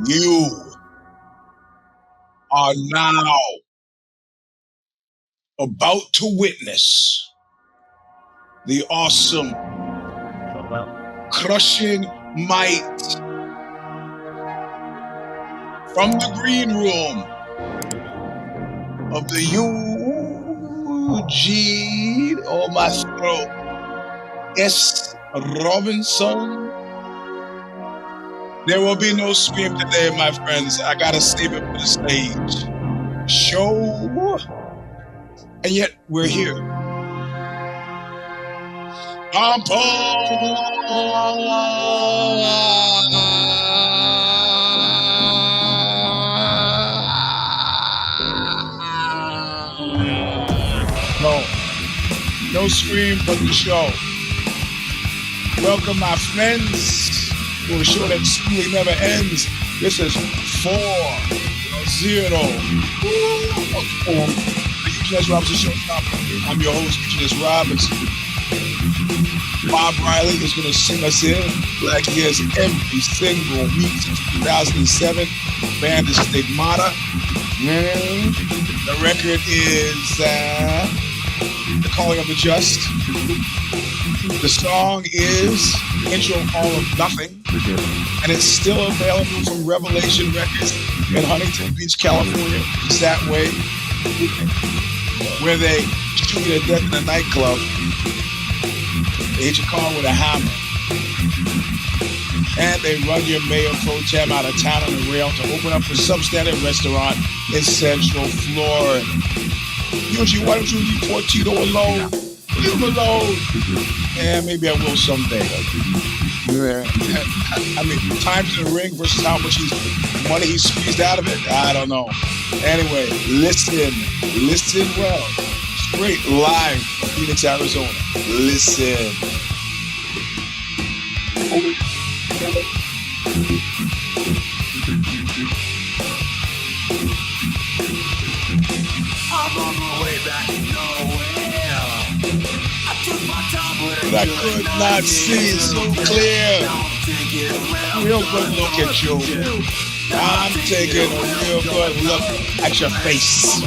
You are now about to witness the awesome, crushing might from the green room of the Eugene, oh my throat, S. Robinson. There will be no scream today, my friends. I gotta save it for the stage. Show, and yet we're here. No scream for the show. Welcome, my friends, to a show that simply never ends. This is 4-0. The Eugene S. Robinson Show. I'm your host, Eugene S. Robinson. Bob Riley is going to sing us in like he has every single week since 2007. The band is Stigmata. The record is The Calling of the Just. The song is Intro All of Nothing, and it's still available from Revelation Records in Huntington Beach, California. It's that way, where they shoot you to death in a nightclub. They hit your car with a hammer, and they run your mayor pro tem out of town on the rail to open up a substandard restaurant in Central Florida. Usually, why don't you leave poor Tito alone? Leave him alone. Yeah, maybe I will someday. Yeah. I mean, time to the ring versus how much money he squeezed out of it. I don't know. Anyway, listen well. Straight live from Phoenix, Arizona. Listen. I'm on my way back nowhere. I took my time, but I could not see so clear. Real good look at you. I'm taking a real good look at your face.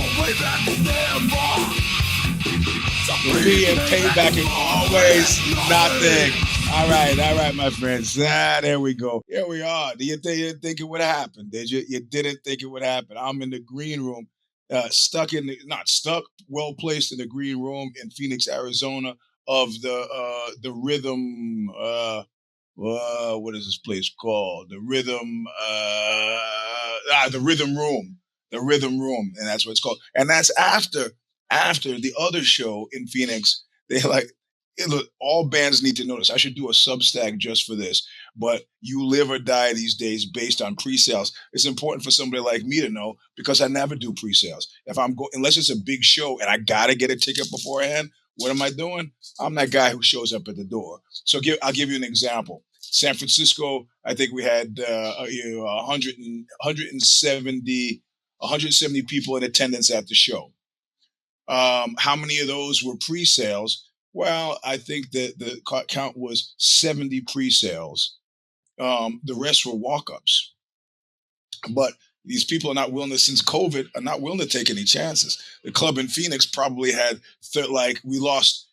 Me and payback is always nothing. All right, my friends. There we go. Here we are. You didn't think it would happen, did you? You didn't think it would happen. I'm in the green room, well placed in the green room in Phoenix, Arizona, of the Rhythm. What is this place called? The Rhythm. The Rhythm Room. The Rhythm Room, and that's what it's called. And that's after the other show in Phoenix. They look, all bands need to know this. I should do a Substack just for this. But you live or die these days based on pre-sales. It's important for somebody like me to know because I never do pre-sales. If I'm unless it's a big show and I gotta get a ticket beforehand, what am I doing? I'm that guy who shows up at the door. So I'll give you an example. San Francisco, I think we had 170 people in attendance at the show. How many of those were pre-sales? Well, I think that the count was 70 pre-sales. The rest were walk-ups. But these people are not willing to, since COVID, are not willing to take any chances. The club in Phoenix probably had, we lost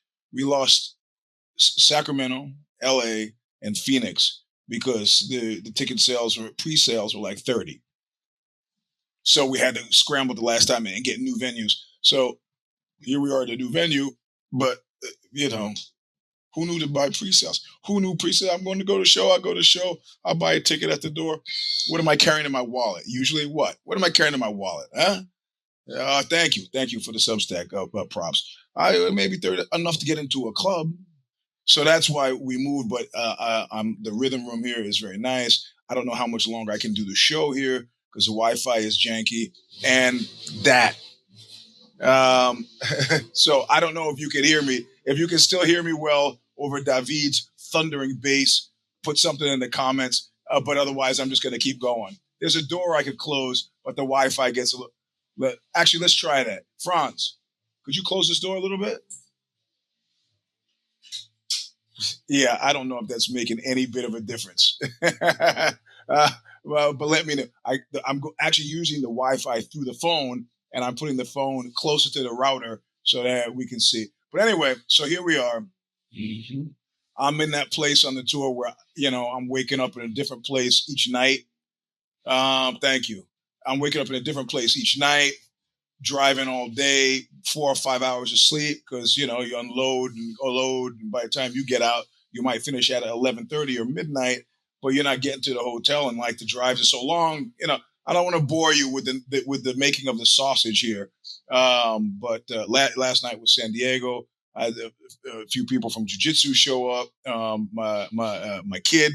Sacramento, LA, and Phoenix because the ticket sales or pre-sales were like 30. So we had to scramble the last time and get new venues. So here we are at a new venue, but who knew to buy pre-sales? Who knew pre-sales? I'm going to go to the show. I go to the show. I'll buy a ticket at the door. What am I carrying in my wallet? Usually what? What am I carrying in my wallet? Huh? Thank you. Thank you for the Substack props. Maybe enough to get into a club. So that's why we moved. But the Rhythm Room here is very nice. I don't know how much longer I can do the show here because the Wi-Fi is janky. And that. So I don't know if you can hear me. If you can still hear me well over David's thundering bass, put something in the comments. But otherwise, I'm just going to keep going. There's a door I could close, but the Wi-Fi gets a little. Actually, let's try that. Franz, could you close this door a little bit? Yeah, I don't know if that's making any bit of a difference. Well, but let me know. I'm actually using the Wi-Fi through the phone, and I'm putting the phone closer to the router so that we can see. But anyway, so here we are. Mm-hmm. I'm in that place on the tour where I'm waking up in a different place each night. Thank you. I'm waking up in a different place each night, driving all day, 4 or 5 hours of sleep because you unload and load, and by the time you get out, you might finish at 11:30 or midnight, but you're not getting to the hotel, and like the drives are so long. I don't want to bore you with the making of the sausage here, but last night was San Diego. I had a few people from jiu-jitsu show up. My kid,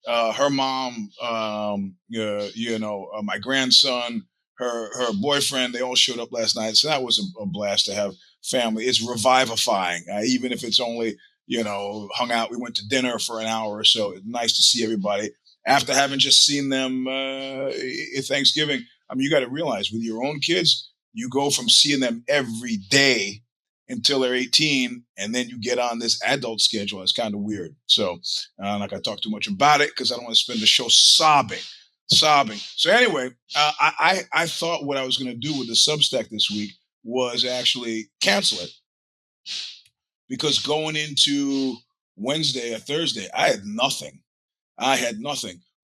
her mom, my grandson, her boyfriend, they all showed up last night. So that was a blast to have family. It's revivifying, even if it's only hung out. We went to dinner for an hour or so. It's nice to see everybody after having just seen them at Thanksgiving. I mean, you got to realize with your own kids, you go from seeing them every day until they're 18, and then you get on this adult schedule. It's kind of weird. So I'm not going to talk too much about it because I don't want to spend the show sobbing. So anyway, I thought what I was going to do with the Substack this week was actually cancel it, because going into Wednesday or Thursday, I had nothing.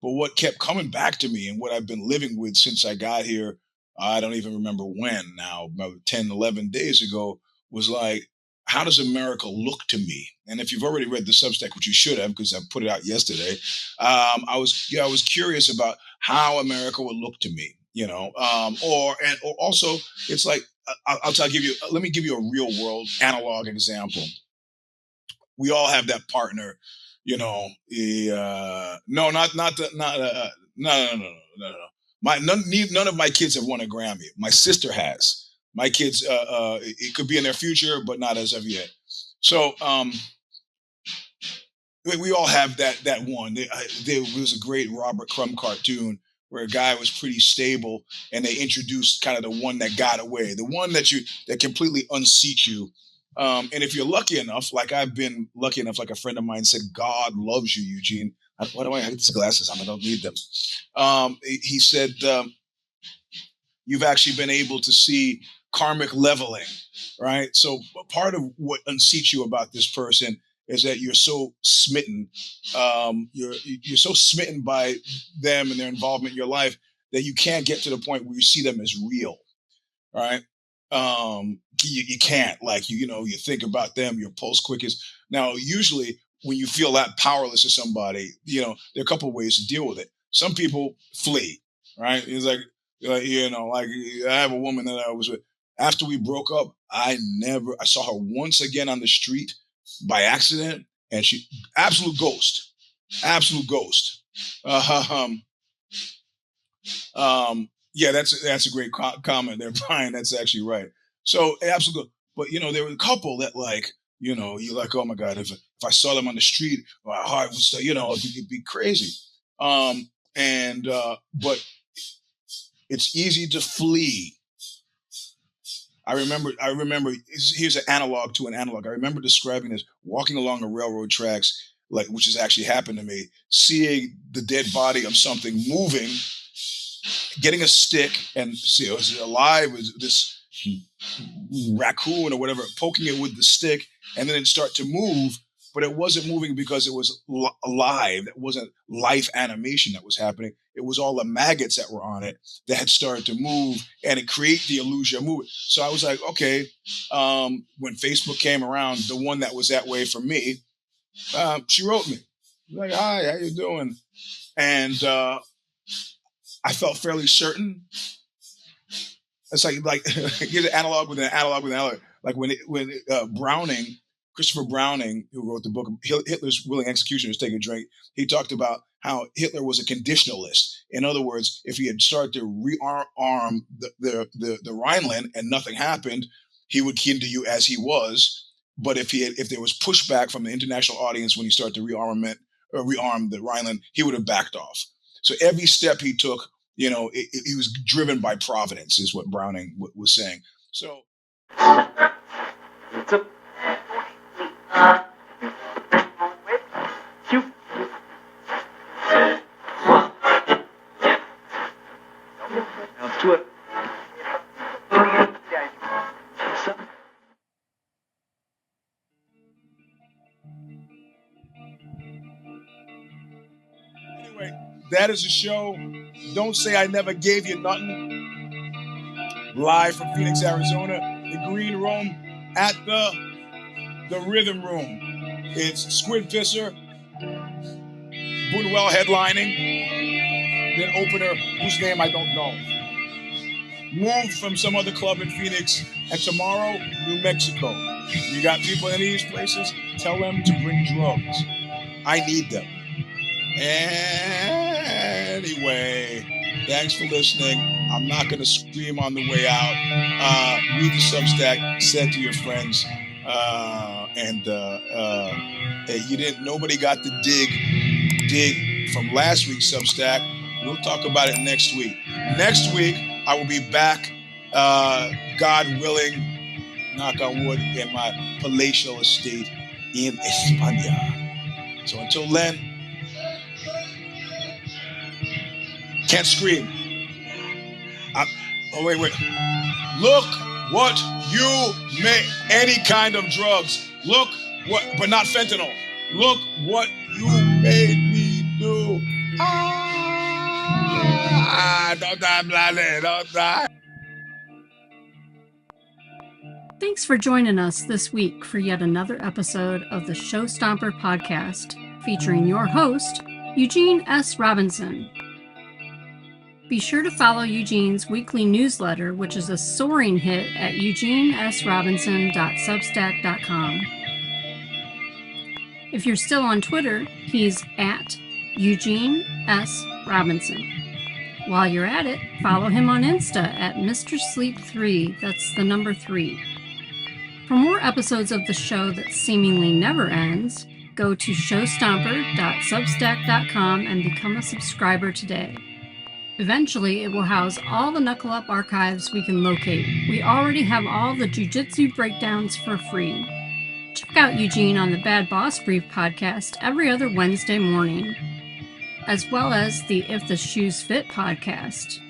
But what kept coming back to me, and what I've been living with since I got here, I don't even remember when now, about 10, 11 days ago, was like, how does America look to me? And if you've already read the Substack, which you should have, because I put it out yesterday, I was curious about how America would look to me, or also it's like, let me give you a real world analog example. We all have that partner, no, not the, not no, no, no, no, no, no. None of my kids have won a Grammy. My sister has. My kids, it could be in their future, but not as of yet. So we all have that one. There was a great Robert Crumb cartoon where a guy was pretty stable, and they introduced kind of the one that got away, the one that completely unseat you. And if you're lucky enough, like I've been lucky enough, like a friend of mine said, God loves you, Eugene. Why do I have these glasses on? I don't need them. He said, you've actually been able to see karmic leveling, right? So part of what unseats you about this person is that you're so smitten. You're so smitten by them and their involvement in your life that you can't get to the point where you see them as real, right? You can't, like, you think about them, your pulse quickens. Now, usually when you feel that powerless to somebody, there are a couple of ways to deal with it. Some people flee, right? It's like I have a woman that I was with. After we broke up, I saw her once again on the street by accident, and she absolute ghost. Um, yeah, that's a great comment there, Brian. That's actually right. So absolutely, but there were a couple that, like, you're like, oh my God, if I saw them on the street, my heart would say, it'd be crazy. And but it's easy to flee. I remember. Here's an analog to an analog. I remember describing this: walking along the railroad tracks, like, which has actually happened to me, seeing the dead body of something moving, getting a stick and see, is it alive? Is this raccoon or whatever, poking it with the stick, and then it start to move, but it wasn't moving because it was alive. It wasn't life animation that was happening. It was all the maggots that were on it that had started to move, and it created the illusion of movement. So I was like, okay, when Facebook came around, the one that was that way for me, she wrote me, like, hi, how you doing? And I felt fairly certain. It's like here's an analog with an analog with an analog. Like when Christopher Browning, who wrote the book Hitler's Willing Executioners, Take a Drink, he talked about how Hitler was a conditionalist. In other words, if he had started to rearm the Rhineland and nothing happened, he would continue as he was. But if there was pushback from the international audience when he started to rearm the Rhineland, he would have backed off. So every step he took, he was driven by providence, is what Browning was saying. So. That is a show. Don't say I never gave you nothing. Live from Phoenix, Arizona, the Green Room at the Rhythm Room. It's Squid Fisser, Bunwell headlining, then opener, whose name I don't know. Moved from some other club in Phoenix, and tomorrow, New Mexico. You got people in these places, tell them to bring drugs. I need them. Anyway, thanks for listening. I'm not going to scream on the way out. Read the Substack, send to your friends. Nobody got the dig from last week's Substack. We'll talk about it next week. Next week, I will be back, God willing, knock on wood, in my palatial estate in España. So until then, can't scream. Wait. Look what you made, any kind of drugs. Look what, but not fentanyl. Look what you made me do. Don't die, bloody, don't die. Thanks for joining us this week for yet another episode of the Stomper podcast, featuring your host, Eugene S. Robinson. Be sure to follow Eugene's weekly newsletter, which is a soaring hit at eugenesrobinson.substack.com. If you're still on Twitter, he's at Eugene S. Robinson. While you're at it, follow him on Insta at Mr. Sleep 3, that's the number 3. For more episodes of the show that seemingly never ends, go to showstomper.substack.com and become a subscriber today. Eventually, it will house all the Knuckle Up archives we can locate. We already have all the jiu-jitsu breakdowns for free. Check out Eugene on the Bad Boss Brief podcast every other Wednesday morning, as well as the If the Shoes Fit podcast.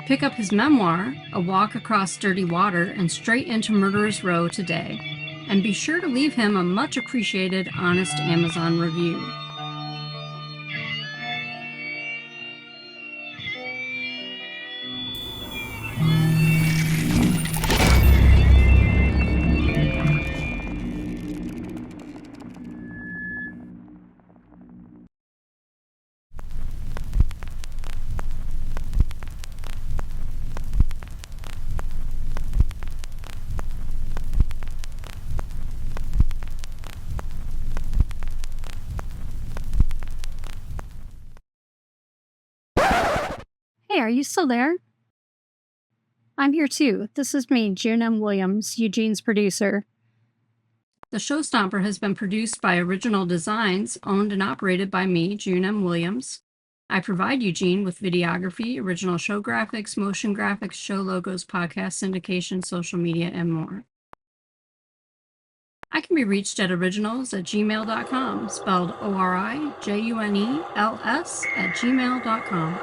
Pick up his memoir, A Walk Across Dirty Water and Straight into Murderer's Row today, and be sure to leave him a much appreciated honest Amazon review. Hey, are you still there? I'm here too. This is me, June M. Williams, Eugene's producer. The Stomper has been produced by Original Designs, owned and operated by me, June M. Williams. I provide Eugene with videography, original show graphics, motion graphics, show logos, podcast syndication, social media, and more. I can be reached at originals@gmail.com, spelled ORIJUNELS @gmail.com.